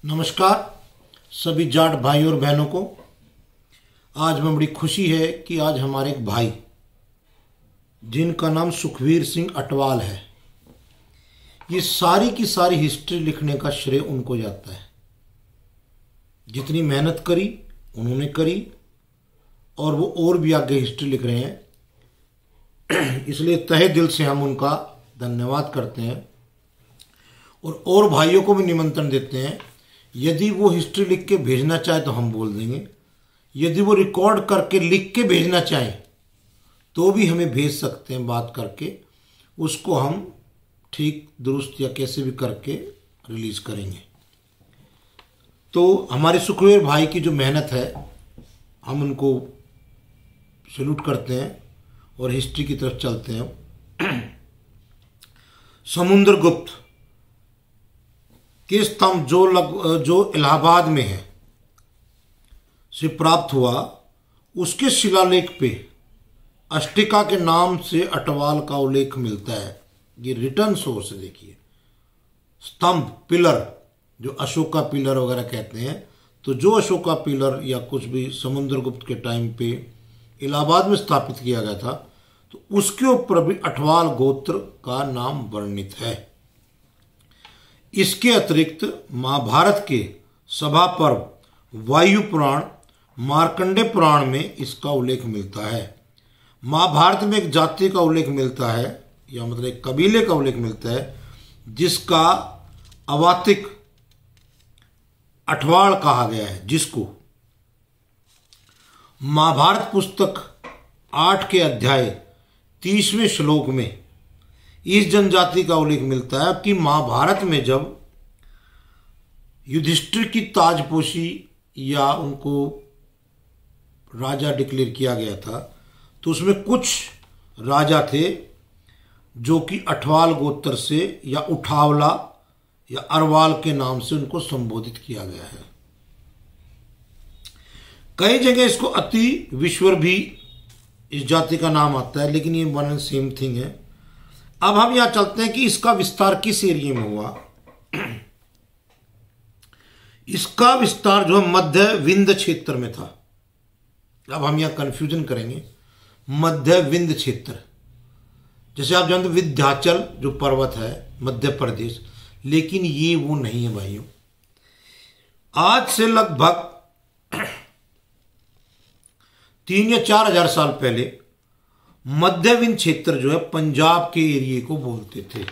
नमस्कार सभी जाट भाई और बहनों को। आज में बड़ी खुशी है कि आज हमारे एक भाई जिनका नाम सुखवीर सिंह अटवाल है, ये सारी की सारी हिस्ट्री लिखने का श्रेय उनको जाता है। जितनी मेहनत करी उन्होंने करी और वो और भी आगे हिस्ट्री लिख रहे हैं, इसलिए तहे दिल से हम उनका धन्यवाद करते हैं। और भाइयों को भी निमंत्रण देते हैं, यदि वो हिस्ट्री लिख के भेजना चाहे तो हम बोल देंगे, यदि वो रिकॉर्ड करके लिख के भेजना चाहे तो भी हमें भेज सकते हैं। बात करके उसको हम ठीक दुरुस्त या कैसे भी करके रिलीज करेंगे। तो हमारे सुखवीर भाई की जो मेहनत है हम उनको सैल्यूट करते हैं और हिस्ट्री की तरफ चलते हैं। समुद्रगुप्त के स्तंभ जो इलाहाबाद में है से प्राप्त हुआ, उसके शिलालेख पे अष्टिका के नाम से अटवाल का उल्लेख मिलता है। ये रिटर्न सोर्स है। देखिए, स्तंभ पिलर जो अशोका पिलर वगैरह कहते हैं, तो जो अशोका पिलर या कुछ भी समुद्रगुप्त के टाइम पे इलाहाबाद में स्थापित किया गया था, तो उसके ऊपर भी अटवाल गोत्र का नाम वर्णित है। इसके अतिरिक्त महाभारत के सभा पर्व, वायु पुराण, मार्कंडे पुराण में इसका उल्लेख मिलता है। महाभारत में एक जाति का उल्लेख मिलता है, या मतलब एक कबीले का उल्लेख मिलता है जिसका अवातिक अठवाल कहा गया है, जिसको महाभारत पुस्तक 8 के अध्याय 30वें श्लोक में इस जनजाति का उल्लेख मिलता है कि महाभारत में जब युधिष्ठिर की ताजपोशी या उनको राजा डिक्लेयर किया गया था, तो उसमें कुछ राजा थे जो कि अठवाल गोत्र से या उठावला या अरवाल के नाम से उनको संबोधित किया गया है। कई जगह इसको अति विश्वर भी इस जाति का नाम आता है, लेकिन ये वन एंड सेम थिंग है। अब हम यहां चलते हैं कि इसका विस्तार किस एरिया में हुआ। इसका विस्तार जो मध्य विंध्य क्षेत्र में था। अब हम यहां कंफ्यूजन करेंगे, मध्य विंध्य क्षेत्र, जैसे आप जानते विंध्याचल जो पर्वत है मध्य प्रदेश, लेकिन ये वो नहीं है भाइयों। आज से लगभग 3 या 4 हजार साल पहले मध्य विंध्य क्षेत्र जो है पंजाब के एरिया को बोलते थे।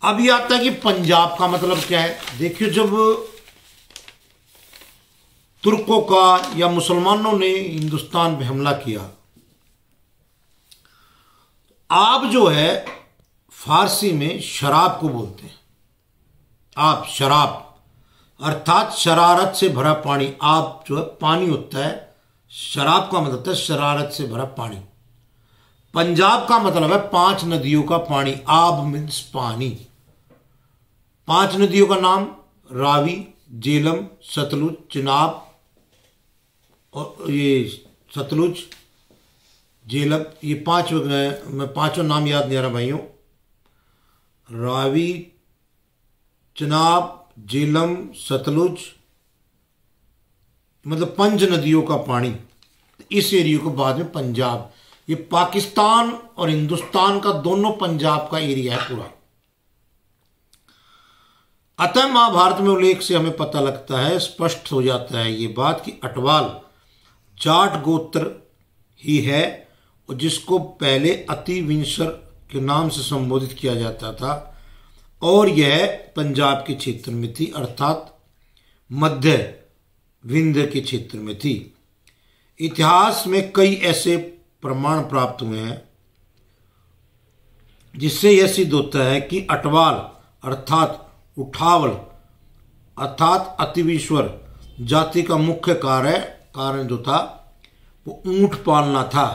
अब ये आता है कि पंजाब का मतलब क्या है। देखिए, जब तुर्कों का या मुसलमानों ने हिंदुस्तान पे हमला किया, आप जो है फारसी में शराब को बोलते हैं। आप शराब अर्थात शरारत से भरा पानी। आप जो है पानी होता है, शराब का मतलब है शरारत से भरा पानी। पंजाब का मतलब है 5 नदियों का पानी। आब मीन्स पानी। 5 नदियों का नाम रावी, झेलम, सतलुज, चिनाब, और ये सतलुज, झेलम, ये 5 मैं पांचों नाम याद नहीं आ रहा भाइयों। रावी, चिनाब, झेलम, सतलुज, मतलब 5 नदियों का पानी। इस एरिया को बाद में पंजाब, ये पाकिस्तान और हिंदुस्तान का दोनों पंजाब का एरिया है पूरा। अतः महाभारत में उल्लेख से हमें पता लगता है, स्पष्ट हो जाता है ये बात कि अटवाल जाट गोत्र ही है, और जिसको पहले अति विंशर के नाम से संबोधित किया जाता था, और यह पंजाब के क्षेत्र में थी, अर्थात मध्य विंध्य के क्षेत्र में थी। इतिहास में कई ऐसे प्रमाण प्राप्त हुए हैं जिससे यह सिद्ध होता है कि अटवाल अर्थात उठावल अर्थात अतिविश्वर जाति का मुख्य कारण जो था वो ऊंट पालना था।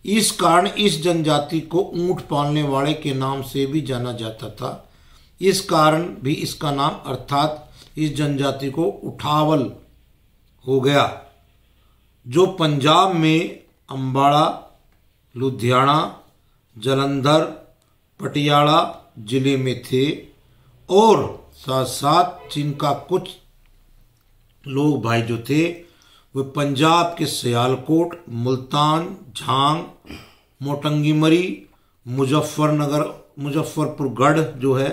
इस कारण इस जनजाति को ऊंट पालने वाले के नाम से भी जाना जाता था। इस कारण भी इसका नाम अर्थात इस जनजाति को उठावल हो गया, जो पंजाब में अंबाला, लुधियाना, जलंधर, पटियाला जिले में थे और साथ साथ जिनका कुछ लोग भाई जो थे वे पंजाब के सियालकोट, मुल्तान, झांग, मोटंगीमरी, मुजफ्फरपुरगढ़ जो है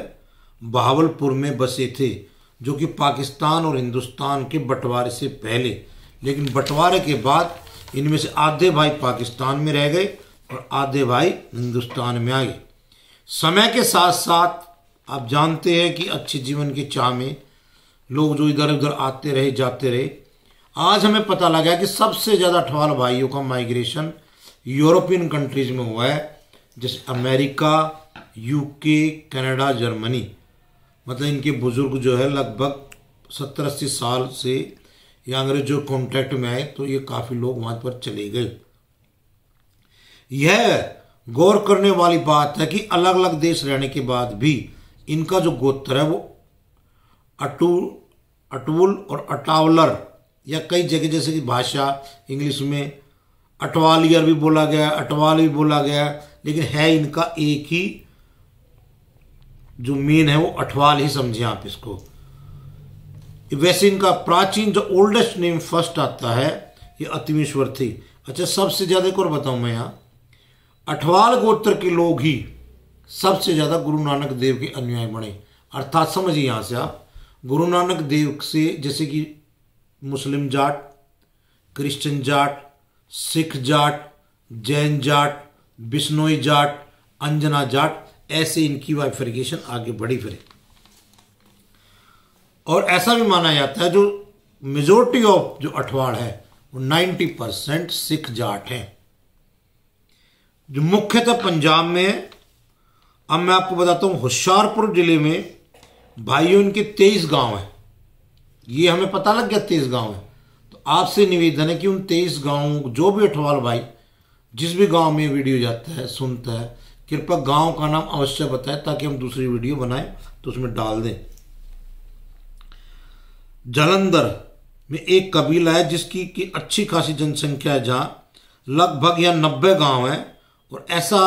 बहावलपुर में बसे थे, जो कि पाकिस्तान और हिंदुस्तान के बंटवारे से पहले। लेकिन बंटवारे के बाद इनमें से आधे भाई पाकिस्तान में रह गए और आधे भाई हिंदुस्तान में आ गए। समय के साथ साथ आप जानते हैं कि अच्छे जीवन के चाह में लोग जो इधर उधर आते रहे जाते रहे। आज हमें पता लगा कि सबसे ज़्यादा अठवाल भाइयों का माइग्रेशन यूरोपियन कंट्रीज में हुआ है, जैसे अमेरिका, यूके, कनाडा, जर्मनी। मतलब इनके बुजुर्ग जो है लगभग 70-80 साल से या अंग्रेजों कॉन्टैक्ट में आए तो ये काफ़ी लोग वहाँ पर चले गए। यह गौर करने वाली बात है कि अलग अलग देश रहने के बाद भी इनका जो गोत्र है वो अटवुल और अटावलर, या कई जगह जैसे कि भाषा इंग्लिश में अटवालियर भी बोला गया, अटवाल भी बोला गया, लेकिन है इनका एक ही जो मेन है वो अठवाल ही समझे आप इसको। वैसे इनका प्राचीन जो ओल्डेस्ट नेम फर्स्ट आता है ये अतिमेश्वर थी। अच्छा, सबसे ज्यादा एक और बताऊं मैं यहाँ, अठवाल गोत्र के लोग ही सबसे ज्यादा गुरु नानक देव के अनुयायी बने। अर्थात समझिए यहाँ से आप, गुरु नानक देव से जैसे कि मुस्लिम जाट, क्रिश्चियन जाट, सिख जाट, जैन जाट, बिश्नोई जाट, अंजना जाट, ऐसे इनकी बाइफर्केशन आगे बढ़ी फिर। और ऐसा भी माना जाता है जो मेजोरिटी ऑफ जो अठवाड़ है वो 90% सिख जाट हैं, जो मुख्यतः पंजाब में है। अब मैं आपको बताता हूं, होशियारपुर जिले में भाइयों इनके 23 गांव हैं। ये हमें पता लग गया 23 गांव है। तो आपसे निवेदन है कि उन 23 गांव जो भी अठवाल भाई जिस भी गांव में वीडियो जाता है सुनता है, कृपया गांव का नाम अवश्य बताएं ताकि हम दूसरी वीडियो बनाएं तो उसमें डाल दें। जालंधर में एक कबीला है जिसकी की अच्छी खासी जनसंख्या है, जहां लगभग या 90 गांव हैं, और ऐसा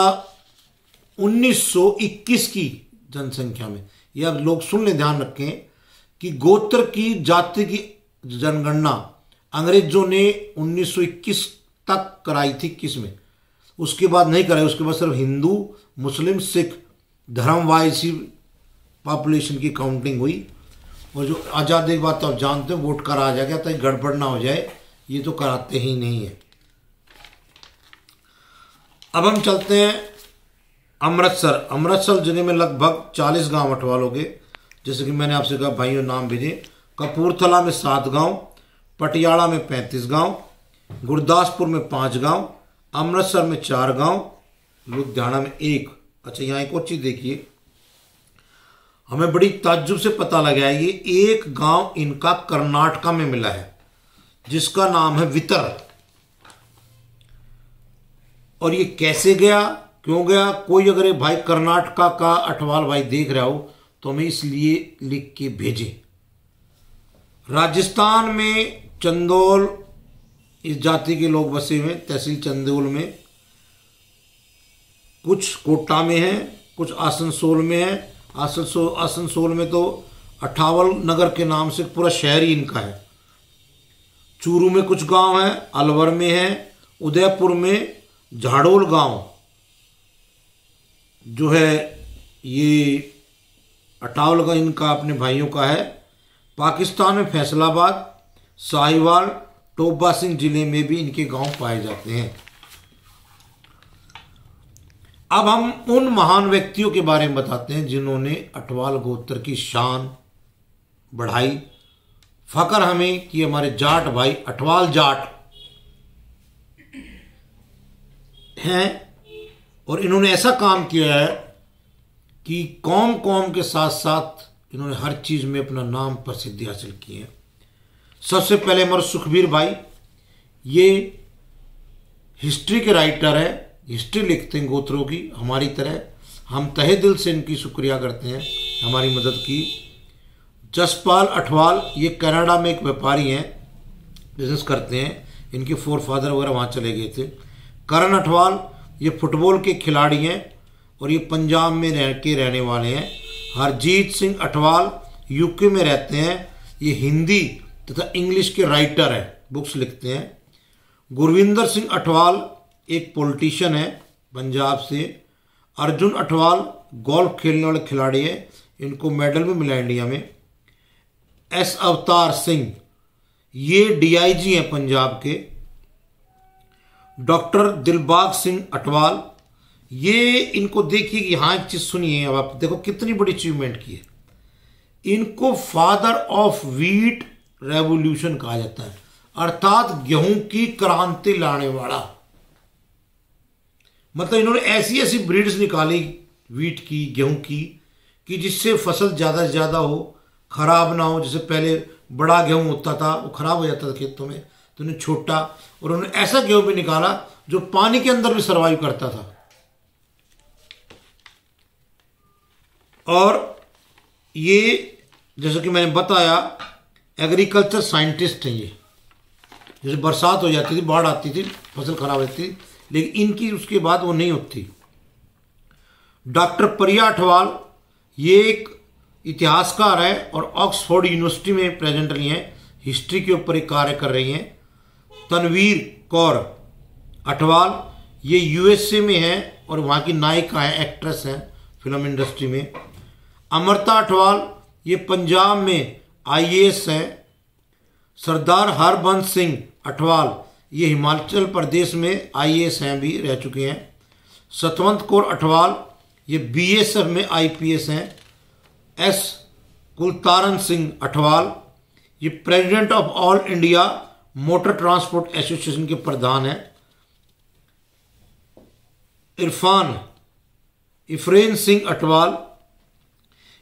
1921 की जनसंख्या में। यह लोग सुन लें, ध्यान रखें कि गोत्र की जाति की जनगणना अंग्रेजों ने 1921 तक कराई थी, किस में, उसके बाद नहीं कराई। उसके बाद सिर्फ हिंदू, मुस्लिम, सिख धर्म वाइज ही पॉपुलेशन की काउंटिंग हुई। और जो आज़ादी की बात तो आप जानते हो, वोट करा जा गया ताकि गड़बड़ ना हो जाए, ये तो कराते ही नहीं है। अब हम चलते हैं अमृतसर। अमृतसर जिले में लगभग 40 गांव अठवालों के, जैसे कि मैंने आपसे कहा भाइयों नाम भेजे। कपूरथला में 7 गांव, पटियाला में 35 गांव, गुरदासपुर में 5 गांव, अमृतसर में 4 गांव, लुधियाना में 1। अच्छा, यहाँ एक और चीज देखिए, हमें बड़ी ताज्जुब से पता लगा है ये एक गांव इनका कर्नाटका में मिला है जिसका नाम है वितर। और ये कैसे गया, क्यों गया, कोई अगर भाई कर्नाटका का अठवाल भाई देख रहा हो तो हमें इसलिए लिख के भेजे। राजस्थान में चंदौल इस जाति के लोग बसे हुए, तहसील चंदौल में, कुछ कोटा में है, कुछ आसनसोल में है। आसनसोल में तो अठावल नगर के नाम से पूरा शहर ही इनका है। चूरू में कुछ गांव है, अलवर में है, उदयपुर में झाड़ोल गांव जो है ये अठावल का इनका अपने भाइयों का है। पाकिस्तान में फैसलाबाद, साहिवाल, टोबा सिंह जिले में भी इनके गांव पाए जाते हैं। अब हम उन महान व्यक्तियों के बारे में बताते हैं जिन्होंने अठवाल गोत्र की शान बढ़ाई। फकर हमें कि हमारे जाट भाई अठवाल जाट हैं, और इन्होंने ऐसा काम किया है कि कौम के साथ साथ इन्होंने हर चीज में अपना नाम प्रसिद्धि हासिल की है। सबसे पहले हमारे सुखबीर भाई, ये हिस्ट्री के राइटर है, हिस्ट्री लिखते हैं गोत्रों की हमारी तरह। हम तहे दिल से इनकी शुक्रिया करते हैं, हमारी मदद की। जसपाल अठवाल, ये कनाडा में एक व्यापारी हैं, बिजनेस करते हैं, इनके फोरफादर वगैरह वहाँ चले गए थे। करण अठवाल, ये फुटबॉल के खिलाड़ी हैं और ये पंजाब में रहने वाले हैं। हरजीत सिंह अठवाल, यूके में रहते हैं। ये हिंदी तथा इंग्लिश के राइटर हैं, बुक्स लिखते हैं। गुरविंदर सिंह अठवाल एक पॉलिटिशियन है पंजाब से। अर्जुन अठवाल गोल्फ खेलने वाले खिलाड़ी हैं, इनको मेडल भी मिला इंडिया में। एस अवतार सिंह ये डीआईजी हैं पंजाब के। डॉक्टर दिलबाग सिंह अठवाल, ये इनको देखिए कि यहाँ एक चीज सुनिए, अब आप देखो कितनी बड़ी अचीवमेंट की है। इनको फादर ऑफ व्हीट रेवोल्यूशन कहा जाता है, अर्थात गेहूं की क्रांति लाने वाला। मतलब इन्होंने ऐसी ऐसी ब्रीड्स निकाली व्हीट की, गेहूं की, कि जिससे फसल ज्यादा से ज्यादा हो, खराब ना हो। जैसे पहले बड़ा गेहूं होता था वो खराब हो जाता था खेतों में, तो उन्हें छोटा, और उन्होंने ऐसा गेहूं भी निकाला जो पानी के अंदर भी सर्वाइव करता था। और ये जैसे कि मैंने बताया एग्रीकल्चर साइंटिस्ट हैं ये। जैसे बरसात हो जाती थी, बाढ़ आती थी, फसल खराब होती थी, लेकिन इनकी उसके बाद वो नहीं होती। डॉक्टर प्रिया अठवाल ये एक इतिहासकार है और ऑक्सफोर्ड यूनिवर्सिटी में प्रेजेंट रही हैं, हिस्ट्री के ऊपर एक कार्य कर रही हैं। तनवीर कौर अठवाल ये यूएसए में है और वहाँ की नायिका है, एक्ट्रेस हैं फिल्म इंडस्ट्री में। अमृता अठवाल ये पंजाब में आईएएस हैं। सरदार हरबंस सिंह अठवाल ये हिमाचल प्रदेश में आईएएस हैं, भी रह चुके हैं। सतवंत कौर अठवाल ये बीएसएफ में आईपीएस हैं। एस कुलतारन सिंह अठवाल ये president of all India motor transport association के प्रधान हैं। इफरेन सिंह अठवाल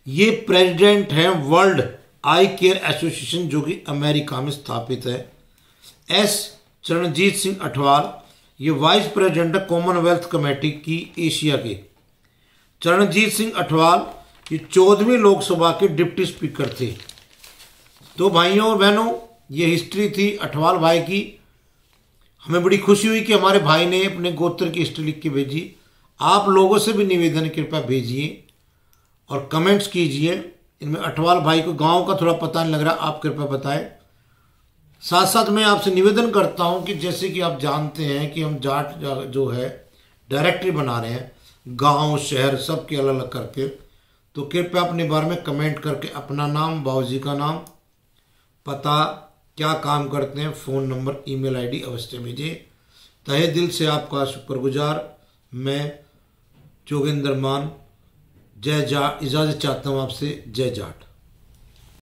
ये प्रेसिडेंट हैं वर्ल्ड आई केयर एसोसिएशन, जो कि अमेरिका में स्थापित है। एस चरणजीत सिंह अठवाल ये वाइस प्रेसिडेंट है कॉमनवेल्थ कमेटी की एशिया के। चरणजीत सिंह अठवाल ये 14वीं लोकसभा के डिप्टी स्पीकर थे। तो भाइयों और बहनों ये हिस्ट्री थी अठवाल भाई की। हमें बड़ी खुशी हुई कि हमारे भाई ने अपने गोत्र की हिस्ट्री लिख के भेजी। आप लोगों से भी निवेदन कृपया भेजिए और कमेंट्स कीजिए। इनमें अठवाल भाई को गांव का थोड़ा पता नहीं लग रहा, आप कृपया बताएं। साथ साथ मैं आपसे निवेदन करता हूं कि जैसे कि आप जानते हैं कि हम जाट जो है डायरेक्टरी बना रहे हैं, गांव शहर सबके अलग अलग करके, तो कृपया अपने बारे में कमेंट करके अपना नाम, बाबूजी का नाम, पता, क्या काम करते हैं, फ़ोन नंबर, ईमेल आईडी अवश्य भेजें। तहे दिल से आपका शुक्रगुजार मैं जोगेंद्र मान। जय जाट, इजाज़त चाहता हूँ आपसे। जय जाट।